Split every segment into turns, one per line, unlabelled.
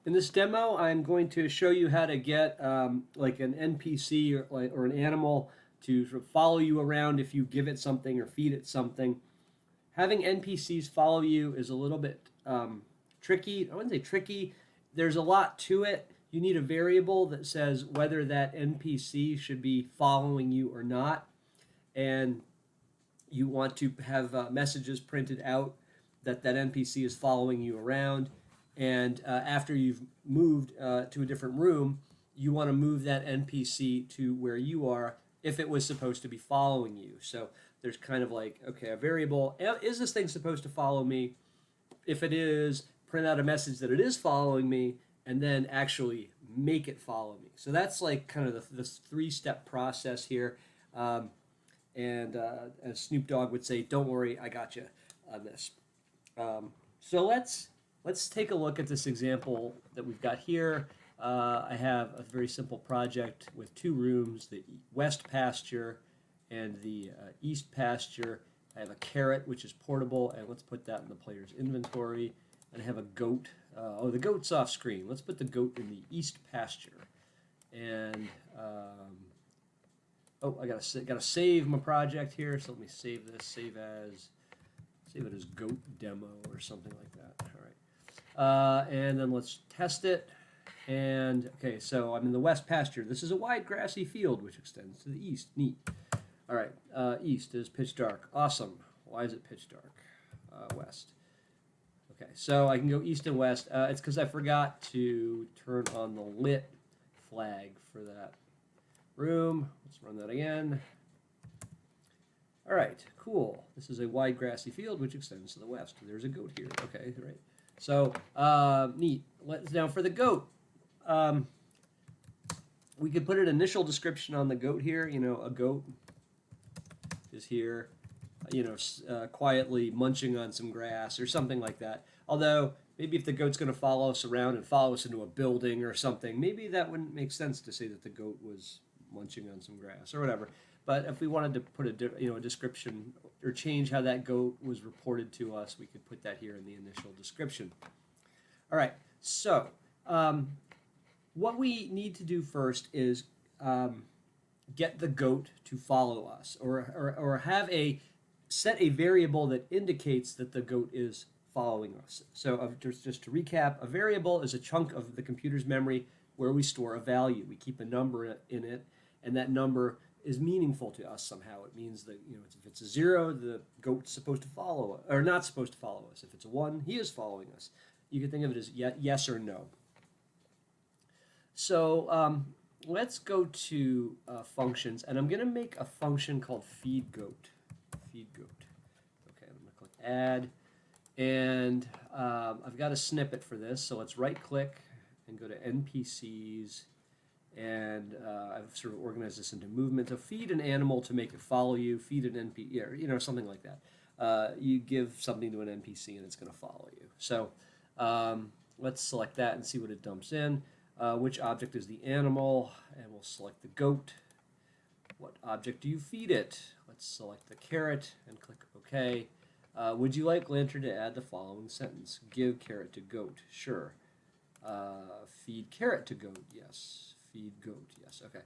In this demo, I'm going to show you how to get like an NPC or an animal to sort of follow you around if you give it something or feed it something. Having NPCs follow you is a little bit tricky. I wouldn't say tricky. There's a lot to it. You need a variable that says whether that NPC should be following you or not. And you want to have messages printed out that that NPC is following you around. And after you've moved to a different room, you want to move that NPC to where you are if it was supposed to be following you. So there's kind of like, okay, a variable, is this thing supposed to follow me? If it is, print out a message that it is following me, and then actually make it follow me. So that's like kind of the three-step process here. And as Snoop Dogg would say, "Don't worry, I got you on this." So let's take a look at this example that we've got here. I have a very simple project with two rooms: the west pasture and the east pasture. I have a carrot, which is portable, and let's put that in the player's inventory. And I have a goat. The goat's off screen. Let's put the goat in the east pasture. And I gotta save my project here. So let me save this. Save it as goat demo or something like that. All right. And then let's test it. And okay, so I'm in the west pasture. This is a wide grassy field which extends to the east. Neat. All right. East is pitch dark. Awesome. Why is it pitch dark? West. Okay, so I can go east and west. It's because I forgot to turn on the lit flag for that room. Let's run that again. All right, cool. This is a wide grassy field which extends to the west. There's a goat here. Okay, right. So neat. Now for the goat, we could put an initial description on the goat here. You know, a goat is here, quietly munching on some grass or something like that. Although maybe if the goat's going to follow us around and follow us into a building or something, maybe that wouldn't make sense to say that the goat was munching on some grass or whatever. But if we wanted to put a description or change how that goat was reported to us, we could put that here in the initial description. All right. So what we need to do first is get the goat to follow us, or have set a variable that indicates that the goat is following us. So just to recap, a variable is a chunk of the computer's memory where we store a value. We keep a number in it, and that number is meaningful to us somehow. It means that if it's a 0, the goat's supposed to follow us, or not supposed to follow us. If it's a 1, he is following us. You can think of it as yes or no. So let's go to functions, and I'm going to make a function called feedGoat. FeedGoat. Okay, I'm going to click add, and I've got a snippet for this. So let's right-click and go to NPCs, and I've sort of organized this into movement. So feed an animal to make it follow you. Feed an NPC, or something like that. You give something to an NPC, and it's going to follow you. So let's select that and see what it dumps in. Which object is the animal? And we'll select the goat. What object do you feed it? Let's select the carrot and click OK. Would you like Lantern to add the following sentence? Give carrot to goat. Sure. Feed carrot to goat. Yes. Feed goat. Yes. Okay.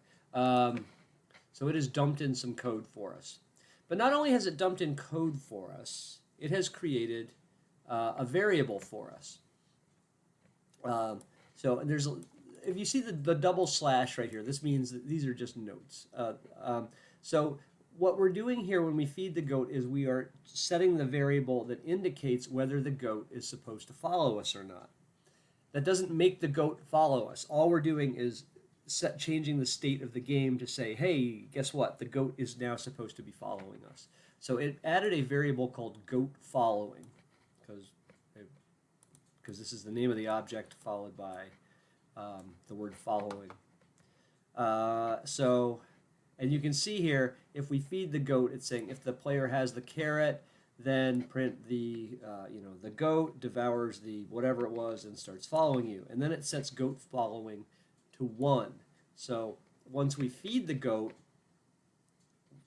So it has dumped in some code for us. But not only has it dumped in code for us, it has created a variable for us. So if you see the double slash right here, this means that these are just notes. So what we're doing here when we feed the goat is we are setting the variable that indicates whether the goat is supposed to follow us or not. That doesn't make the goat follow us. All we're doing is changing the state of the game to say, hey, guess what? The goat is now supposed to be following us. So it added a variable called goat following, because this is the name of the object followed by the word following. And you can see here, if we feed the goat, it's saying if the player has the carrot, then print the goat devours the whatever it was and starts following you. And then it sets goat following to 1. So once we feed the goat,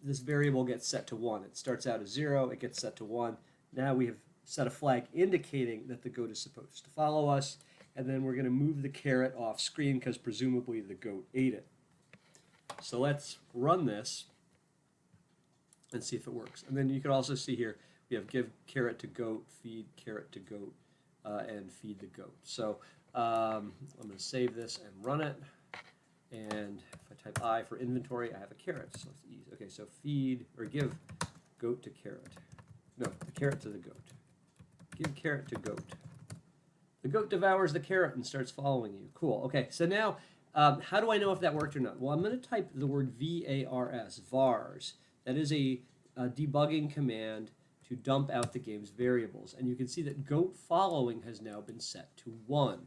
this variable gets set to 1. It starts out as 0, it gets set to 1. Now we have set a flag indicating that the goat is supposed to follow us, and then we're going to move the carrot off screen because presumably the goat ate it. So let's run this and see if it works. And then you can also see here, we have give carrot to goat, feed carrot to goat, and feed the goat. So I'm going to save this and run it. And if I type I for inventory, I have a carrot. So it's easy. Okay, so feed or give goat to carrot. No, the carrot to the goat. Give carrot to goat. The goat devours the carrot and starts following you. Cool. Okay, so now how do I know if that worked or not? Well, I'm going to type the word VARS, VARS. That is a debugging command to dump out the game's variables. And you can see that goat following has now been set to 1.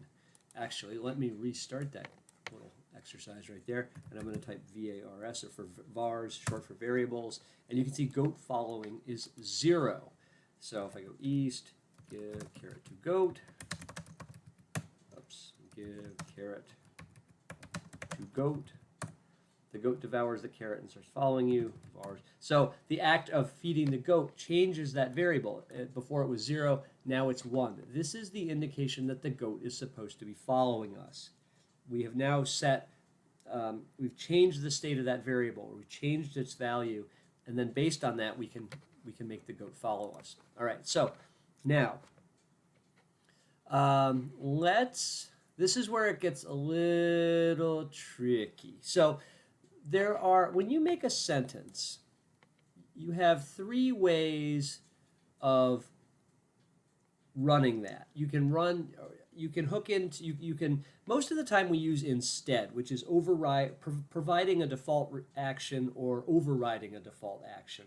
Actually, let me restart that little exercise right there. And I'm going to type VARS, or for VARS, short for variables. And you can see goat following is 0. So if I go east, give carrot to goat. Oops, give carrot to goat. The goat devours the carrot and starts following you. So the act of feeding the goat changes that variable. Before it was 0, now it's 1. This is the indication that the goat is supposed to be following us. We have now set, we've changed the state of that variable. We've changed its value, and then based on that, we can make the goat follow us. All right, so now this is where it gets a little tricky. So there are, when you make a sentence, you have 3 ways of running that. You can hook into, you can, most of the time we use instead, which is providing a default action or overriding a default action.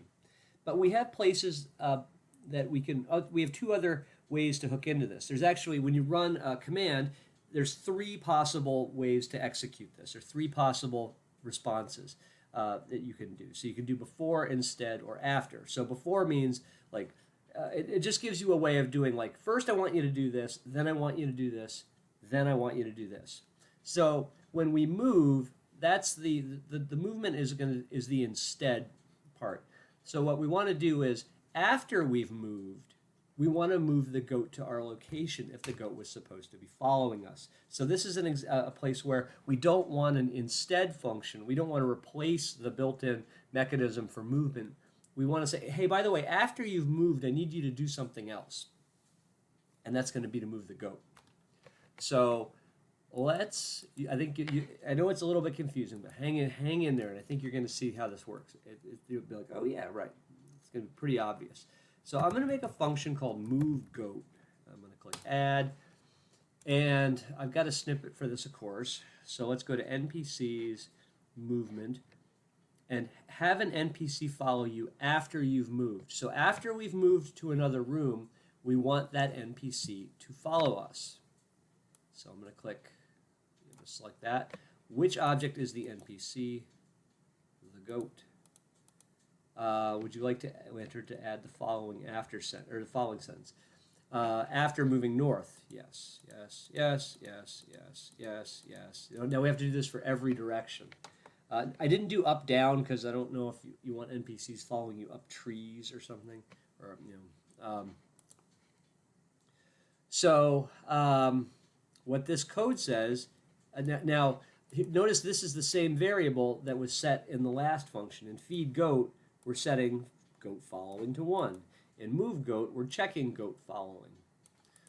But we have places that we have 2 other ways to hook into this. There's actually, when you run a command, there's 3 possible ways to execute this, or 3 possible responses that you can do. So you can do before, instead, or after. So before means like it just gives you a way of doing like, first I want you to do this, then I want you to do this, then I want you to do this. So when we move, that's the movement is the instead part. So what we want to do is after we've moved, we want to move the goat to our location if the goat was supposed to be following us. So this is a place where we don't want an instead function. We don't want to replace the built-in mechanism for movement. We want to say, hey, by the way, after you've moved, I need you to do something else. And that's going to be to move the goat. So I know it's a little bit confusing, but hang in there, and I think you're going to see how this works. You'll be like, oh yeah, right. It's going to be pretty obvious. So I'm going to make a function called moveGoat. I'm going to click add, and I've got a snippet for this, of course. So let's go to NPCs, movement, and have an NPC follow you after you've moved. So after we've moved to another room, we want that NPC to follow us. So I'm going to click, select that. Which object is the NPC? The goat. Would you like to enter to add the following the following sentence? After moving north, yes, yes, yes, yes, yes, yes, yes. Now we have to do this for every direction. I didn't do up down because I don't know if you want NPCs following you up trees or something, or So what this code says now. Notice this is the same variable that was set in the last function. In feed goat, we're setting goat following to 1. In move goat, we're checking goat following.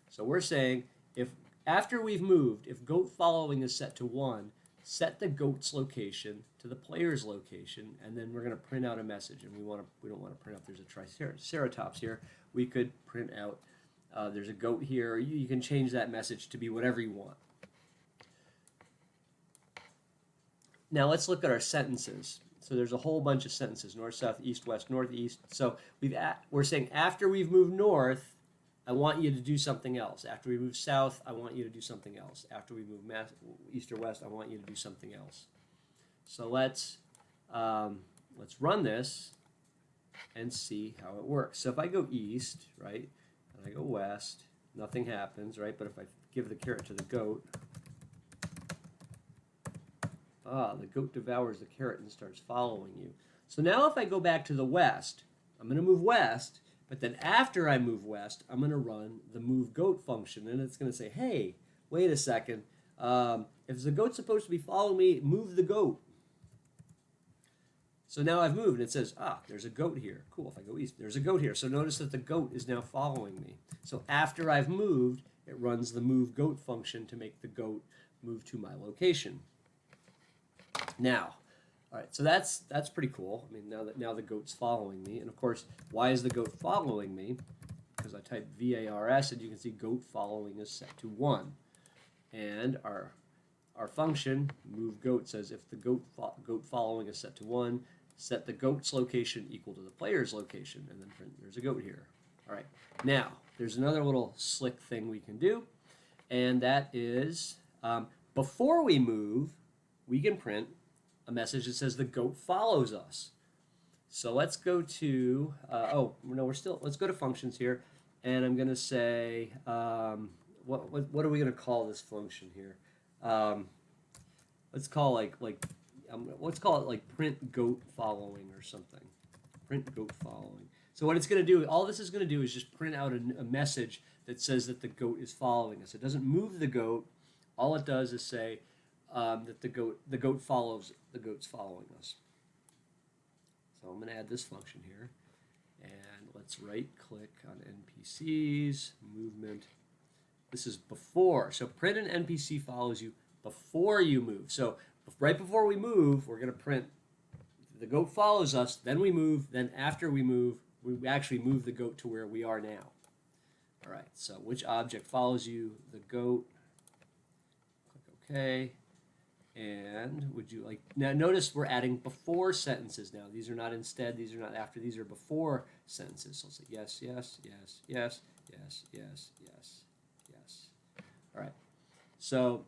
So we're saying if after we've moved, if goat following is set to 1, set the goat's location to the player's location, and then we're going to print out a message. And we don't want to print out there's a triceratops here. We could print out there's a goat here. You can change that message to be whatever you want. Now let's look at our sentences. So there's a whole bunch of sentences: north, south, east, west, northeast. So we're saying after we've moved north, I want you to do something else. After we move south, I want you to do something else. After we move east or west, I want you to do something else. So let's run this and see how it works. So if I go east, right, and I go west, nothing happens, right? But if I give the carrot to the goat, the goat devours the carrot and starts following you. So now if I go back to the west, I'm going to move west, but then after I move west, I'm going to run the move goat function, and it's going to say, hey, wait a second. If the goat's supposed to be following me, move the goat. So now I've moved, and it says, there's a goat here. Cool, if I go east, there's a goat here. So notice that the goat is now following me. So after I've moved, it runs the move goat function to make the goat move to my location. Now, all right, so that's pretty cool. I mean, now the goat's following me. And of course, why is the goat following me? Because I type VARS, and you can see goat following is set to 1. And our function, move goat, says if the goat following is set to 1, set the goat's location equal to the player's location, and then print there's a goat here. All right, now there's another little slick thing we can do, and that is before we move, we can print a message that says the goat follows us. So let's go to, let's go to functions here, and I'm going to say, what are we going to call this function here? Let's call let's call it like print goat following or something. Print goat following. So what it's going to do, all this is going to do is just print out a message that says that the goat is following us. It doesn't move the goat. All it does is say that the goat follows the goat's following us. So I'm going to add this function here, and let's right-click on NPCs, movement. This is before. So print an NPC follows you before you move. So right before we move, we're going to print the goat follows us, then we move, then after we move, we actually move the goat to where we are now. All right, so which object follows you? The goat. Click OK. And would you like, now notice we're adding before sentences now. These are not instead, these are not after, these are before sentences. So I'll say yes, yes, yes, yes, yes, yes, yes, yes. All right, so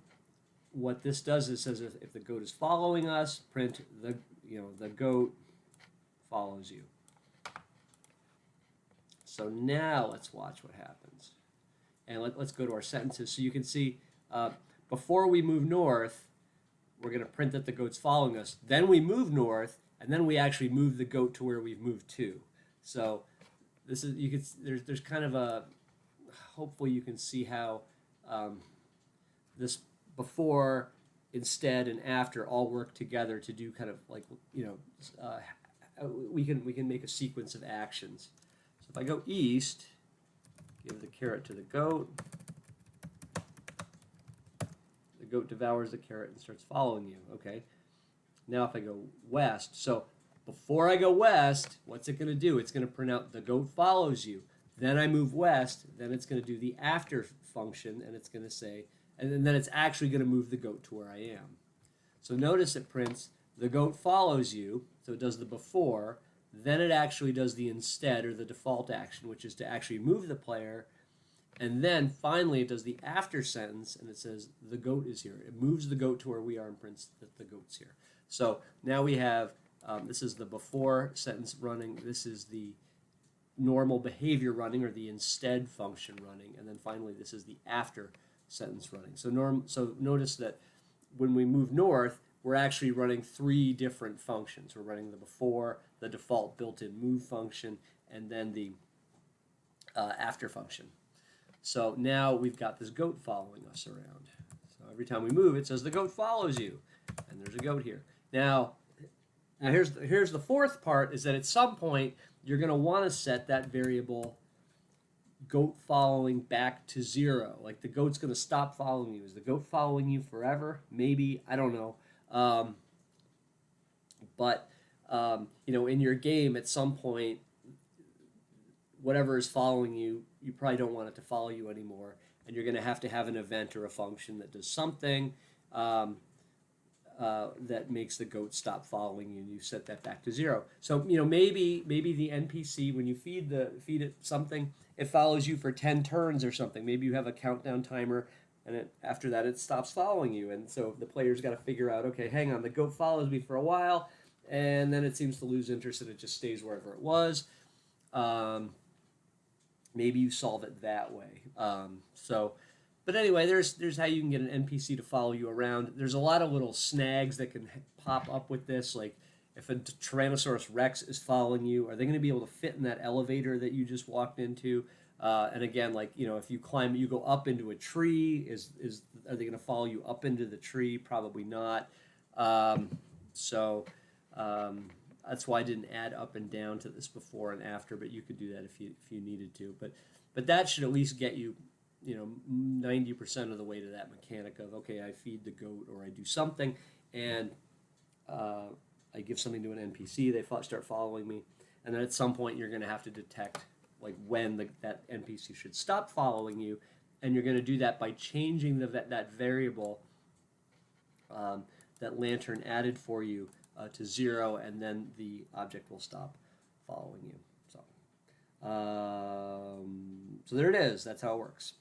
what this does is says if the goat is following us, print the goat follows you. So now let's watch what happens. And let's go to our sentences. So you can see before we move north, we're going to print that the goat's following us. Then we move north, and then we actually move the goat to where we've moved to. So this is, you can, there's kind of a, hopefully you can see how this before, instead, and after all work together to do kind of like, we can make a sequence of actions. So if I go east, give the carrot to the goat. The goat devours the carrot and starts following you. Okay. Now if I go west, so before I go west, what's it going to do? It's going to print out the goat follows you. Then I move west, then it's going to do the after function, and it's going to say, and then it's actually going to move the goat to where I am. So notice it prints the goat follows you, so it does the before, then it actually does the instead, or the default action, which is to actually move the player, and then finally it does the after sentence, and it says the goat is here. It moves the goat to where we are and prints that the goat's here. So now we have, this is the before sentence running, this is the normal behavior running, or the instead function running, and then finally this is the after sentence running. So notice that when we move north, we're actually running 3 different functions. We're running the before, the default built-in move function, and then the after function. So now we've got this goat following us around. So every time we move, it says the goat follows you, and there's a goat here. Now here's the fourth part, is that at some point you're going to want to set that variable goat following back to 0. Like the goat's going to stop following you. Is the goat following you forever? Maybe, I don't know. In your game, at some point, whatever is following you, you probably don't want it to follow you anymore, and you're going to have an event or a function that does something that makes the goat stop following you, and you set that back to 0. So maybe the NPC, when you feed it something, it follows you for 10 turns or something. Maybe you have a countdown timer, and after that it stops following you, and so the player's got to figure out, okay, hang on, the goat follows me for a while, and then it seems to lose interest and it just stays wherever it was. Maybe you solve it that way. But anyway, there's how you can get an NPC to follow you around. There's a lot of little snags that can pop up with this, like if a Tyrannosaurus Rex is following you, are they going to be able to fit in that elevator that you just walked into? And again, like, if you climb, you go up into a tree, are they going to follow you up into the tree? Probably not. So um, that's why I didn't add up and down to this before and after, but you could do that if you needed to. But that should at least get you, 90% of the way to that mechanic of, okay, I feed the goat or I do something, and I give something to an NPC, they start following me, and then at some point you're going to have to detect like when that NPC should stop following you, and you're going to do that by changing that variable um, that Lantern added for you to 0, and then the object will stop following you. So there it is. That's how it works.